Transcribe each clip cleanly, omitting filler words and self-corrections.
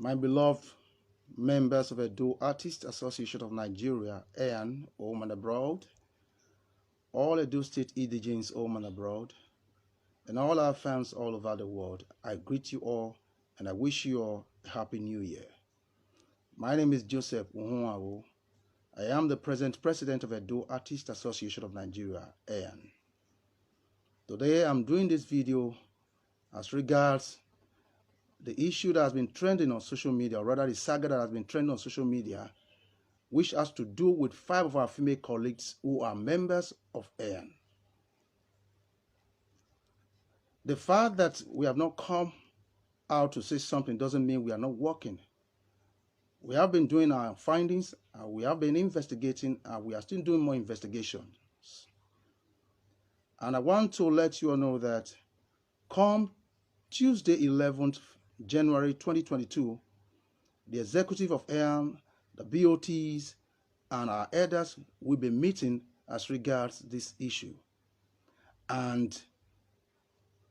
My beloved members of the Edo Artists Association of Nigeria, AN, home and abroad, all Edo State indigenes home and abroad, and all our fans all over the world, I greet you all and I wish you all a happy new year. My name is Joseph Uhunwawo. I am the present president of the Edo Artists Association of Nigeria, AN. Today I'm doing this video as regards the issue that has been trending on social media, or rather the saga that has been trending on social media, which has to do with 5 of our female colleagues who are members of AN. The fact that we have not come out to say something doesn't mean we are not working. We have been doing our findings, we have been investigating, and we are still doing more investigations. And I want to let you all know that come Tuesday, 11th January 2022, the executive of AN, the BOTs, and our elders will be meeting as regards this issue. And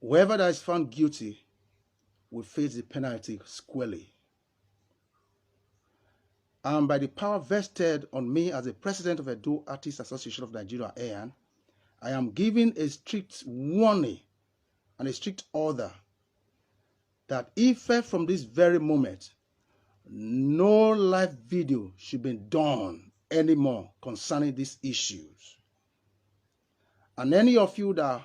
whoever that is found guilty will face the penalty squarely. And by the power vested on me as the president of the Edo Artists Association of Nigeria, AN, I am giving a strict warning and a strict order that effect from this very moment, no live video should be done anymore concerning these issues. And any of you that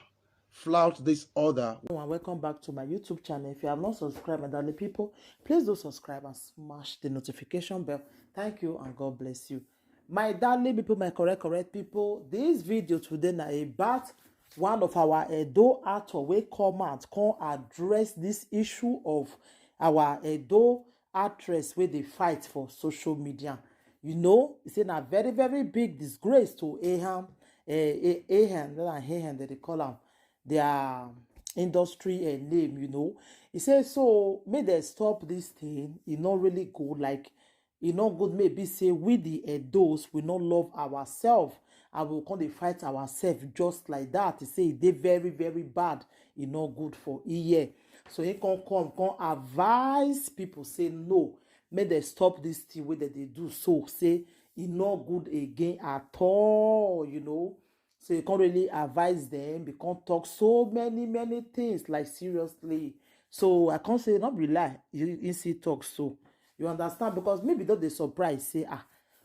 flout this order. And welcome back to my YouTube channel. If you have not subscribed, my darling people, please do subscribe and smash the notification bell. Thank you and God bless you. My darling people, my correct people, this video today na about one of our Edo actor wey come out come address this issue of our Edo actress wey dey fight for social media. You know, it's a very big disgrace to Ahan that they call am their industry name, you know. He says, so may they stop this thing. It not really good. Like, it not good. Maybe say we the Edos, we not love ourselves. And we can't fight ourselves just like that. He say they very bad. It not good for a year. So he can advise people, say no. May they stop this thing where they do so. Say it not good again at all, you know. So you can't really advise them. You can't talk so many things, like seriously. So I can't say not be lie. You see talk so. You understand? Because maybe that they surprise say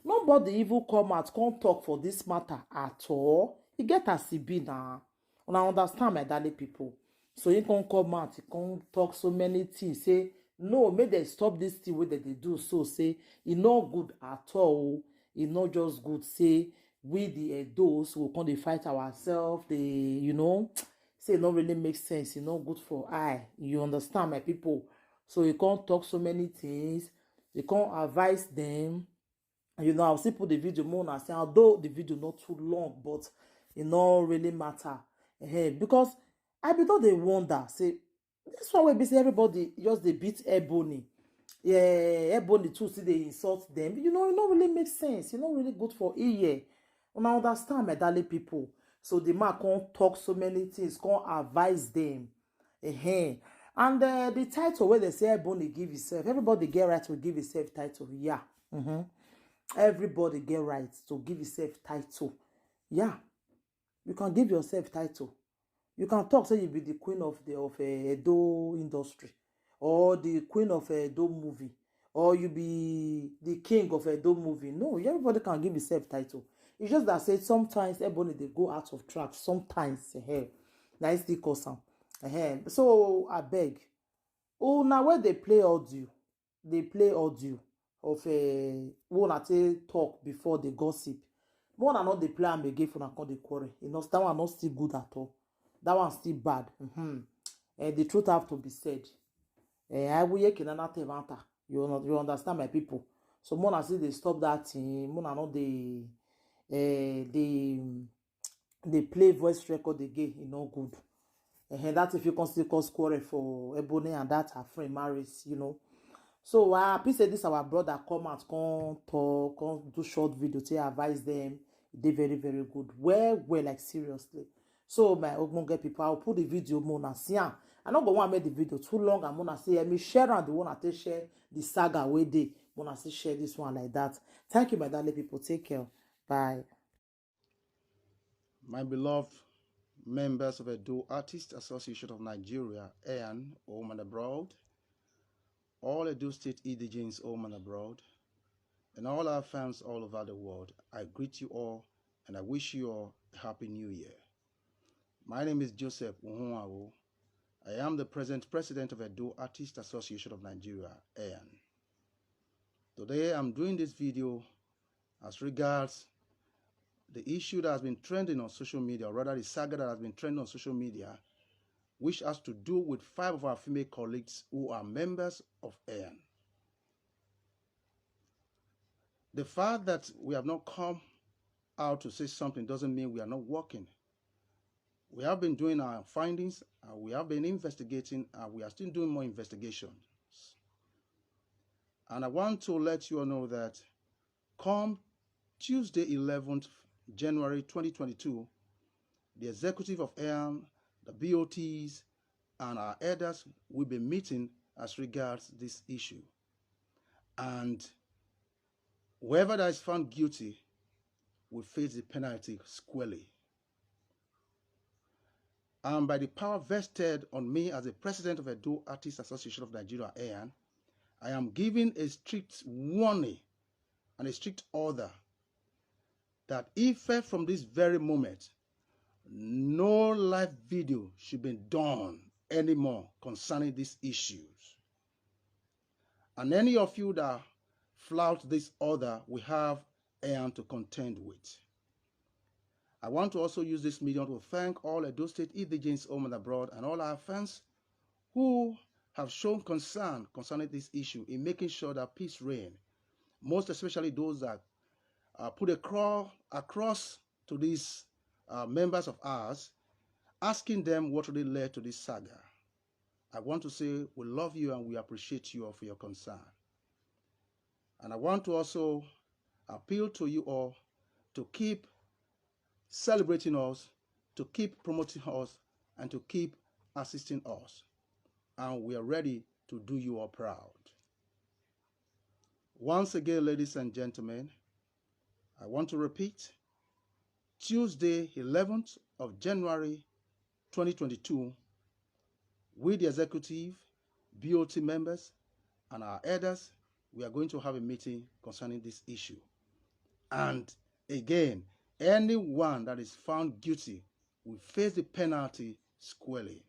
nobody even come out can't talk for this matter at all. You get as it be now. And I understand, my darling people. So you can't come out, you can't talk so many things. Say no, may they stop this thing where they do so. Say it not good at all. It not just good. Say we the Edos who can't fight ourselves. They, you know, say it not really make sense. It's not good for I. You understand, my people? So you can't talk so many things. You can't advise them. You know, I'll still put the video more and say, although the video not too long, but it not really matter. Because I be thought they wonder, say, this one will be say everybody just they beat Ebony. Yeah, Ebony too, see they insult them. You know, it not really make sense. It's not really good for a year. And I understand, my darling people. So the man can't talk so many things, can't advise them. And the title where they say Ebony give himself, everybody get right to give himself title. Yeah. Everybody get right to give yourself title. Yeah, you can give yourself title. You can talk say you be the queen of Edo industry, or the queen of Edo movie, or you be the king of Edo movie. No, everybody can give yourself title. It's just that say sometimes everybody they go out of track. Sometimes that is the cause. So I beg. Oh, now where they play audio of one at talk before the gossip. One are not the play am again for the quarrel. You know, that one not still good at all. That one still bad. The truth have to be said. I will you understand, my people. So Mona say they stop that thing. Mona not they play voice record again. You know good. That if you can still cause quarrel for Ebony and that her friend marries, you know. So I say this our brother come out, come talk, come do short video to advise them. They very good. Well, like seriously. So my ogbonge people, I'll put the video more and see. And I no go want make the video too long. I'm gonna say me share and the one I share the saga way day. Wanna see share this one like that. Thank you, my darling people. Take care. Bye. My beloved members of Edo Artists Association of Nigeria, AN, home and abroad, all Edo State indigenes home and abroad, and all our fans all over the world, I greet you all and I wish you all a happy new year. My name is Joseph Uhunwawo. I am the present president of Edo Artists Association of Nigeria, AN. Today I'm doing this video as regards the issue that has been trending on social media, or rather the saga that has been trending on social media, which has to do with 5 of our female colleagues who are members of AN. The fact that we have not come out to say something doesn't mean we are not working. We have been doing our findings, we have been investigating, and we are still doing more investigations. And I want to let you all know that come Tuesday, 11th January 2022, the executive of AN, the BOTs, and our elders will be meeting as regards this issue. And whoever that is found guilty will face the penalty squarely. And by the power vested on me as the president of Edo Artists Association of Nigeria, AN, I am giving a strict warning and a strict order that effect from this very moment, no live video should be done anymore concerning these issues. And any of you that flout this order, we have AN to contend with. I want to also use this medium to thank all Edo State indigenes home and abroad and all our fans who have shown concern concerning this issue in making sure that peace reign, most especially those that put a crawl across to these members of ours, asking them what really led to this saga. I want to say we love you and we appreciate you all for your concern. And I want to also appeal to you all to keep celebrating us, to keep promoting us, and to keep assisting us. And we are ready to do you all proud. Once again, ladies and gentlemen, I want to repeat, Tuesday, 11th of January 2022, we the executive, BOT members, and our elders, we are going to have a meeting concerning this issue. And again, anyone that is found guilty will face the penalty squarely.